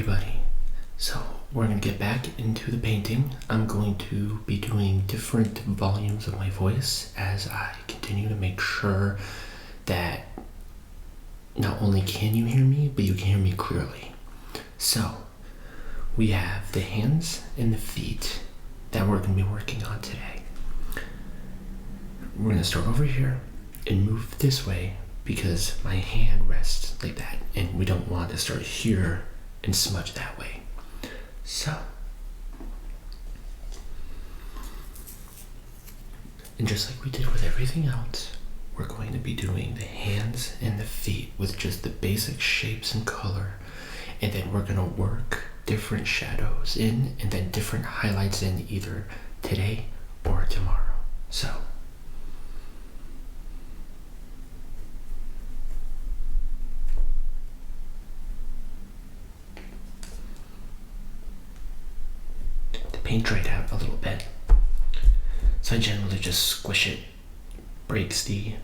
everybody. So we're going to get back into the painting. I'm going to be doing different volumes of my voice as I continue to make sure that not only can you hear me, but you can hear me clearly. So we have the hands and the feet that we're going to be working on today. We're going to start over here and move this way because my hand rests like that, and we don't want to start here and smudge that way. So, and just like we did with everything else, we're going to be doing the hands and the feet with just the basic shapes and color, and then we're going to work different shadows in and then different highlights in either today or tomorrow. So paint dried out a little bit, so I generally just squish it, breaks the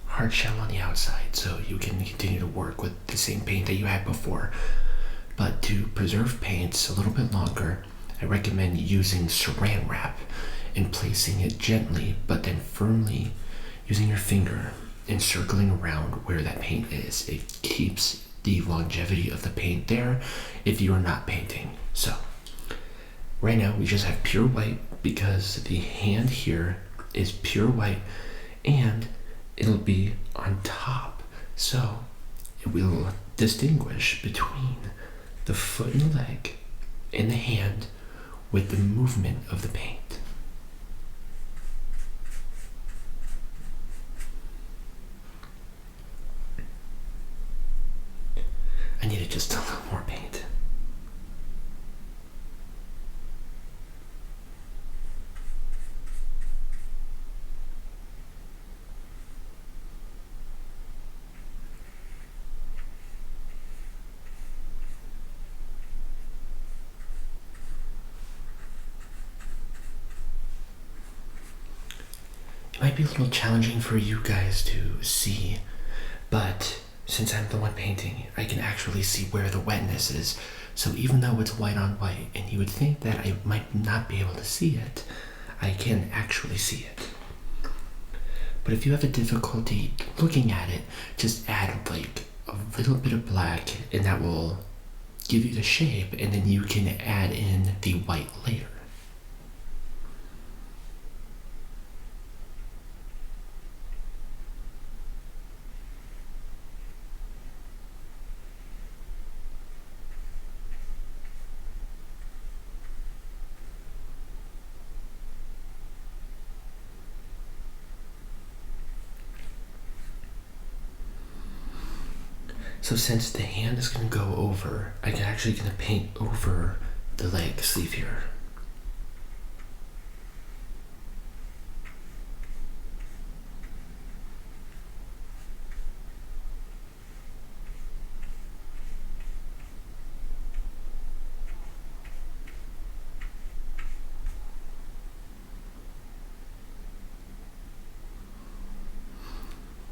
hard shell on the outside so you can continue to work with the same paint that you had before. But to preserve paints a little bit longer, I recommend using saran wrap and placing it gently but then firmly using your finger and circling around where that paint is. It keeps the longevity of the paint there if you are not painting. So right now we just have pure white because the hand here is pure white and it'll be on top. So it will distinguish between the foot and the leg and the hand with the movement of the paint. I needed just a little more paint. It might be a little challenging for you guys to see, but since I'm the one painting, I can actually see where the wetness is. So even though it's white on white, and you would think that I might not be able to see it, I can actually see it. But if you have a difficulty looking at it, just add like a little bit of black, and that will give you the shape, and then you can add in the white later. So since the hand is going to go over, I'm actually going to paint over the leg sleeve here.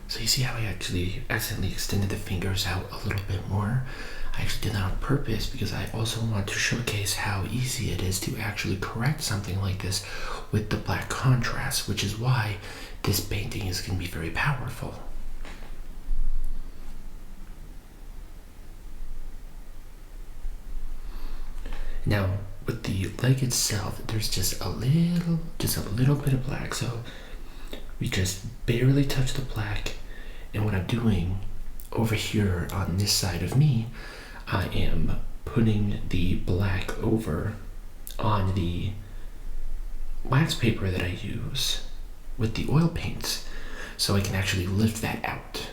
So you see how I actually accidentally extended the fingers out a little bit more? I actually did that on purpose because I also want to showcase how easy it is to actually correct something like this with the black contrast, which is why this painting is going to be very powerful. Now, with the leg itself, there's just a little bit of black, so we just barely touch the black. And what I'm doing over here on this side of me, I am putting the black over on the wax paper that I use with the oil paints, so I can actually lift that out.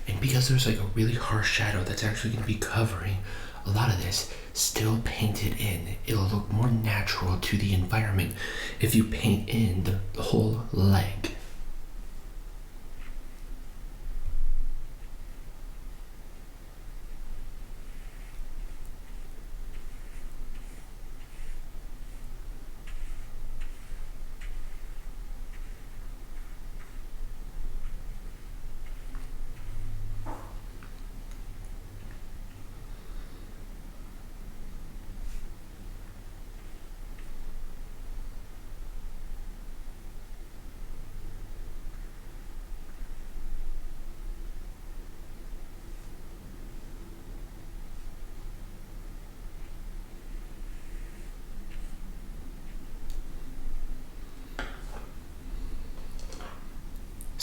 And because there's like a really harsh shadow that's actually going to be covering a lot of this, still painted in, it'll look more natural to the environment if you paint in the whole leg.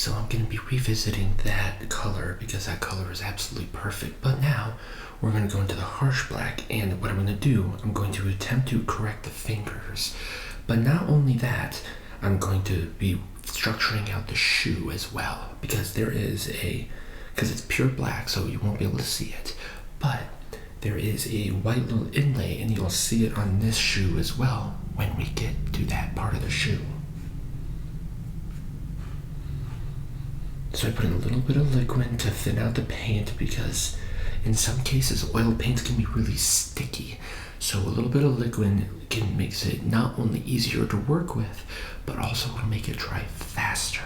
So I'm going to be revisiting that color because that color is absolutely perfect. But now we're going to go into the harsh black, and what I'm going to do, I'm going to attempt to correct the fingers. But not only that, I'm going to be structuring out the shoe as well, because because it's pure black, so you won't be able to see it. But there is a white little inlay, and you'll see it on this shoe as well when we get to that part of the shoe. So I put in a little bit of liquid to thin out the paint, because in some cases oil paints can be really sticky. So a little bit of liquid makes it not only easier to work with, but also will make it dry faster.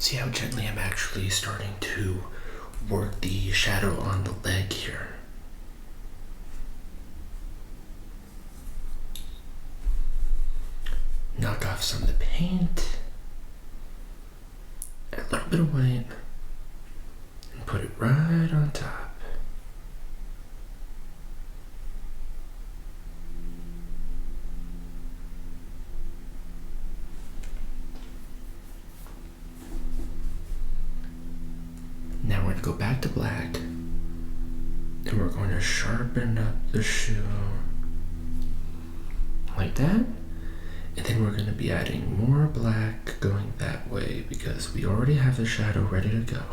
See how gently I'm actually starting to work the shadow on the leg here. Knock off some of the paint, add a little bit of white, and put it right on top. Now we're going to go back to black, and we're going to sharpen up the shoe like that. And then we're going to be adding more black going that way because we already have the shadow ready to go.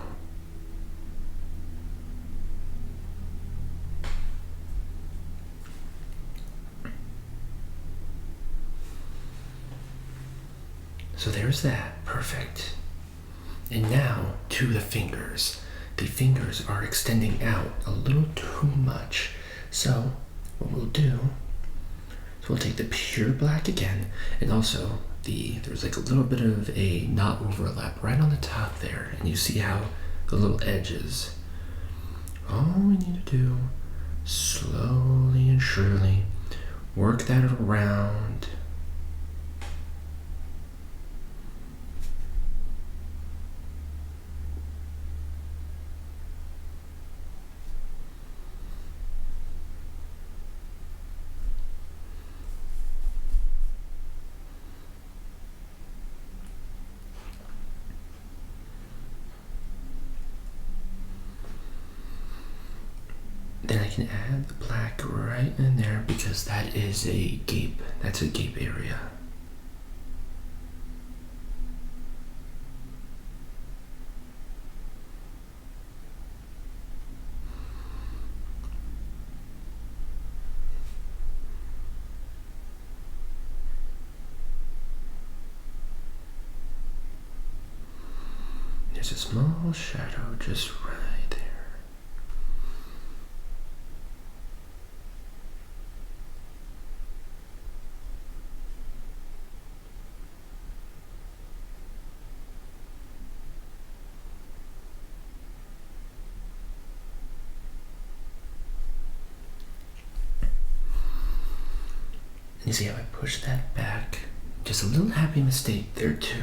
So there's that, perfect. And now to the fingers. The fingers are extending out a little too much. So what we'll do is we'll take the pure black again, and also there's like a little bit of a knot overlap right on the top there, and you see how the little edges. All we need to do, slowly and surely, work that around. Then I can add the black right in there because that is a gape. That's a gape area. There's a small shadow just right there. You see how I push that back? Just a little happy mistake there too.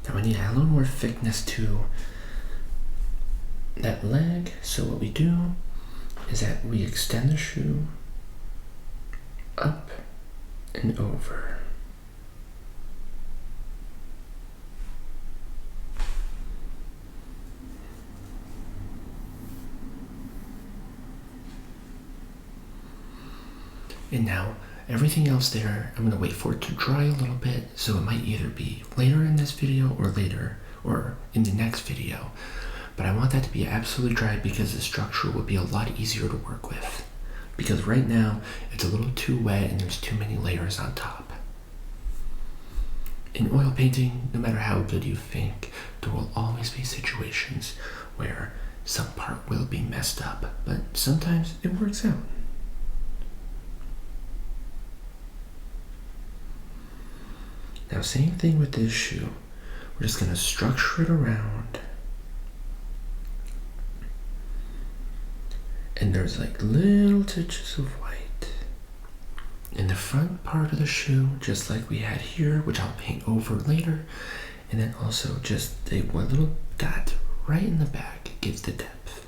Now I need to add a little more thickness to that leg. So what we do is that we extend the shoe up and over. And now everything else there, I'm gonna wait for it to dry a little bit, so it might either be later in this video or in the next video. But I want that to be absolutely dry because the structure will be a lot easier to work with. Because right now it's a little too wet and there's too many layers on top. In oil painting, no matter how good you think, there will always be situations where some part will be messed up, but sometimes it works out. Now, same thing with this shoe. We're just gonna structure it around. And there's like little touches of white in the front part of the shoe, just like we had here, which I'll paint over later. And then also just one little dot right in the back gives the depth.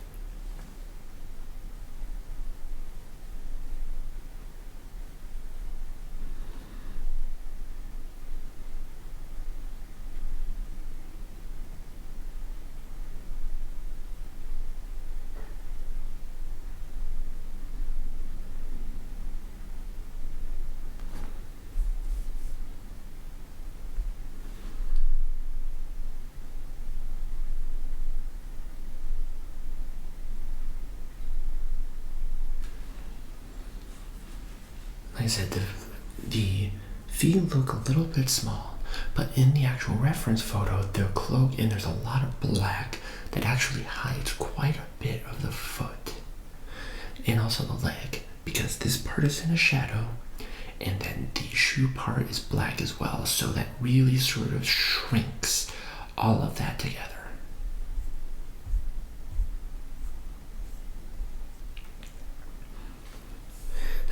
Like I said, the feet look a little bit small, but in the actual reference photo, their cloak, and there's a lot of black that actually hides quite a bit of the foot and also the leg, because this part is in a shadow and then the shoe part is black as well, so that really sort of shrinks all of that together.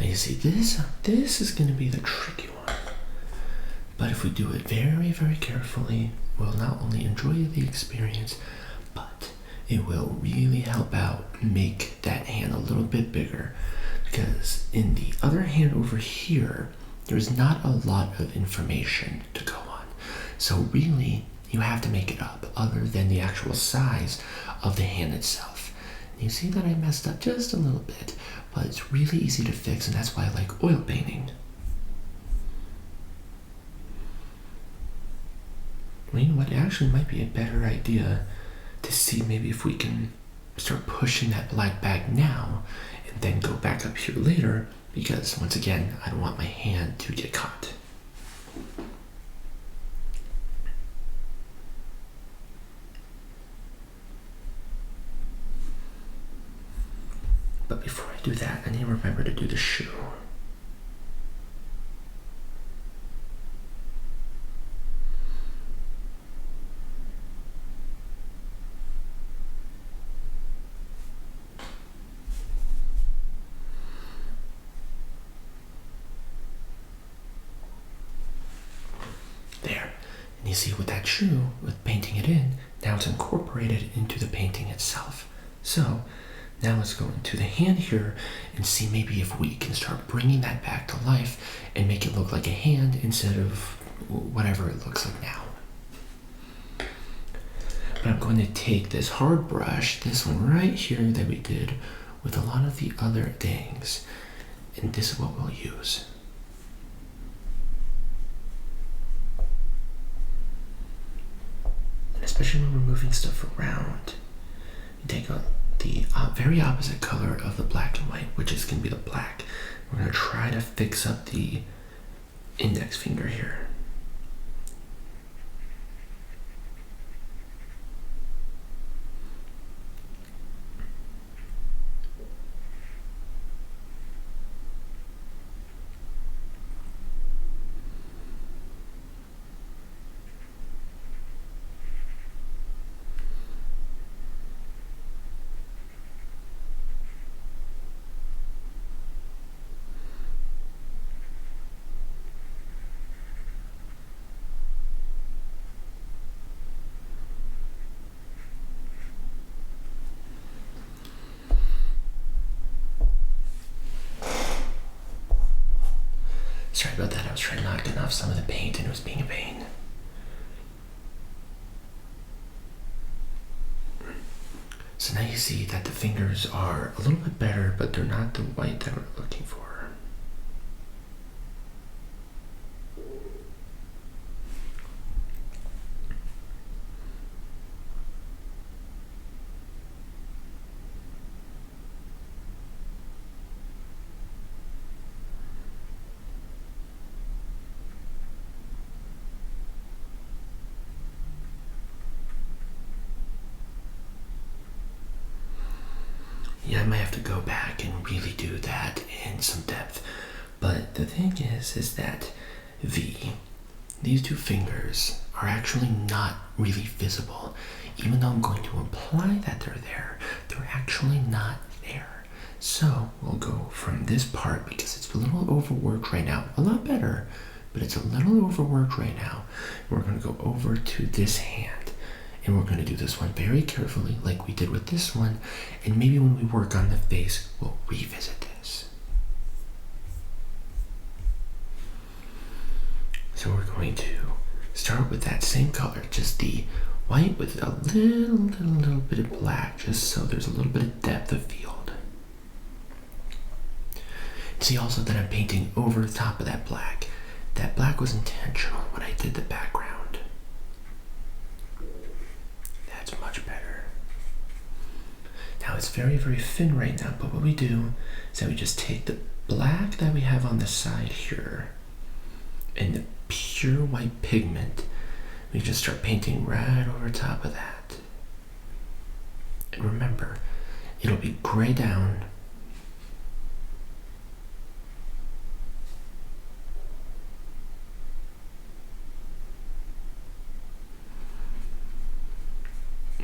Now you see, this is going to be the tricky one. But if we do it very, very carefully, we'll not only enjoy the experience, but it will really help out make that hand a little bit bigger. Because in the other hand over here, there's not a lot of information to go on. So really, you have to make it up other than the actual size of the hand itself. You see that I messed up just a little bit, but it's really easy to fix, and that's why I like oil painting. Well, you know what? It actually might be a better idea to see maybe if we can start pushing that black back now and then go back up here later, because once again, I don't want my hand to get caught. But before I do that, I need to remember to do the shoe. There. And you see with that shoe, with painting it in, now it's incorporated into the painting itself. So now let's go into the hand here and see maybe if we can start bringing that back to life and make it look like a hand instead of whatever it looks like now. But I'm going to take this hard brush, this one right here that we did with a lot of the other things, and this is what we'll use. And especially when we're moving stuff around, you take the very opposite color of the black and white, which is going to be the black. We're going to try to fix up the index finger here. Sorry about that, I was trying knocking off some of the paint and it was being a pain. So now you see that the fingers are a little bit better, but they're not the white that we're looking for. Yeah, I might have to go back and really do that in some depth. But the thing is that these two fingers are actually not really visible. Even though I'm going to imply that they're actually not there. So we'll go from this part because it's a little overworked right now. A lot better, but it's a little overworked right now. We're going to go over to this hand. And we're going to do this one very carefully like we did with this one. And maybe when we work on the face, we'll revisit this. So we're going to start with that same color, just the white with a little bit of black, just so there's a little bit of depth of field. See also that I'm painting over the top of that black. That black was intentional when I did the background. That's much better. Now it's very, very thin right now, but what we do is that we just take the black that we have on the side here and the pure white pigment, we just start painting right over top of that. And remember, it'll be gray down.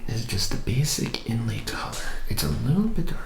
This is just the basic inlay color. It's a little bit dark.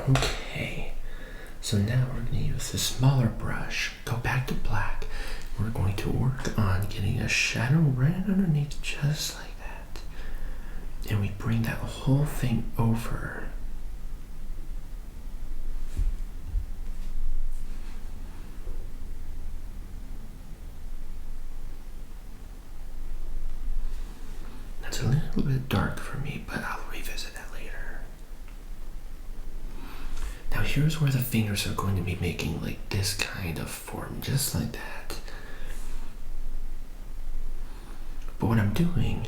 Okay, so now we're going to use the smaller brush, go back to black. We're going to work on getting a shadow right underneath, just like that. And we bring that whole thing over. That's a little bit dark for me, but I'll revisit that later. Now here's where the fingers are going to be making like this kind of form, just like that. But what I'm doing,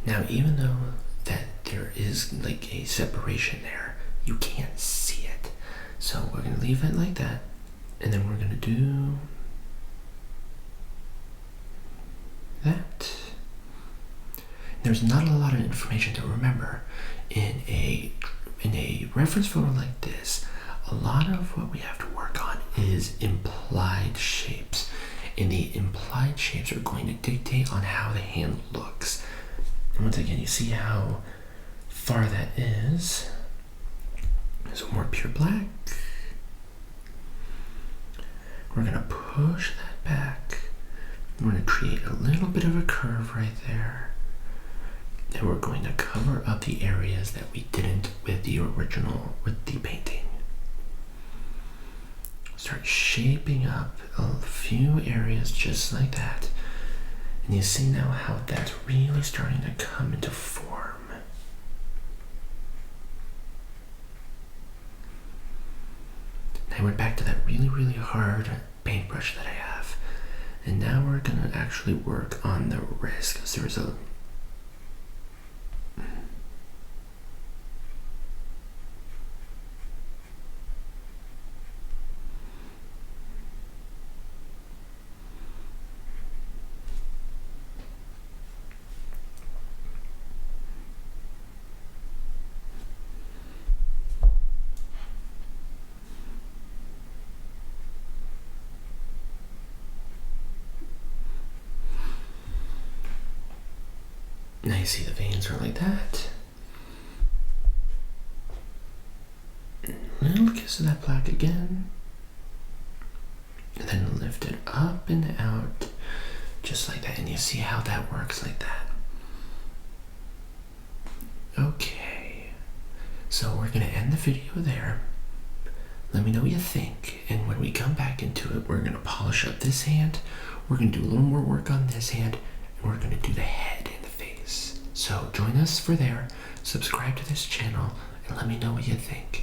now even though that there is like a separation there, you can't see it. So we're going to leave it like that, and then we're going to do that. There's not a lot of information to remember in a reference photo like this. A lot of what we have to work on is implied shapes, and the implied shapes are going to dictate on how the hand looks. And once again, you see how far that is. So more pure black. We're going to push that back. We're going to create a little bit of a curve right there. And we're going to cover up the areas that we didn't with the original, with the painting. Start shaping up a few areas just like that. And you see now how that's really starting to come into form. Now I went back to that really, really hard paintbrush that I have. And now we're gonna actually work on the wrist, because there's a now you see the veins are like that. Little kiss of that plaque again. And then lift it up and out, just like that. And you see how that works like that. Okay. So we're gonna end the video there. Let me know what you think. And when we come back into it, we're gonna polish up this hand. We're gonna do a little more work on this hand. And we're gonna do the head and the face. So join us for there. Subscribe to this channel and let me know what you think.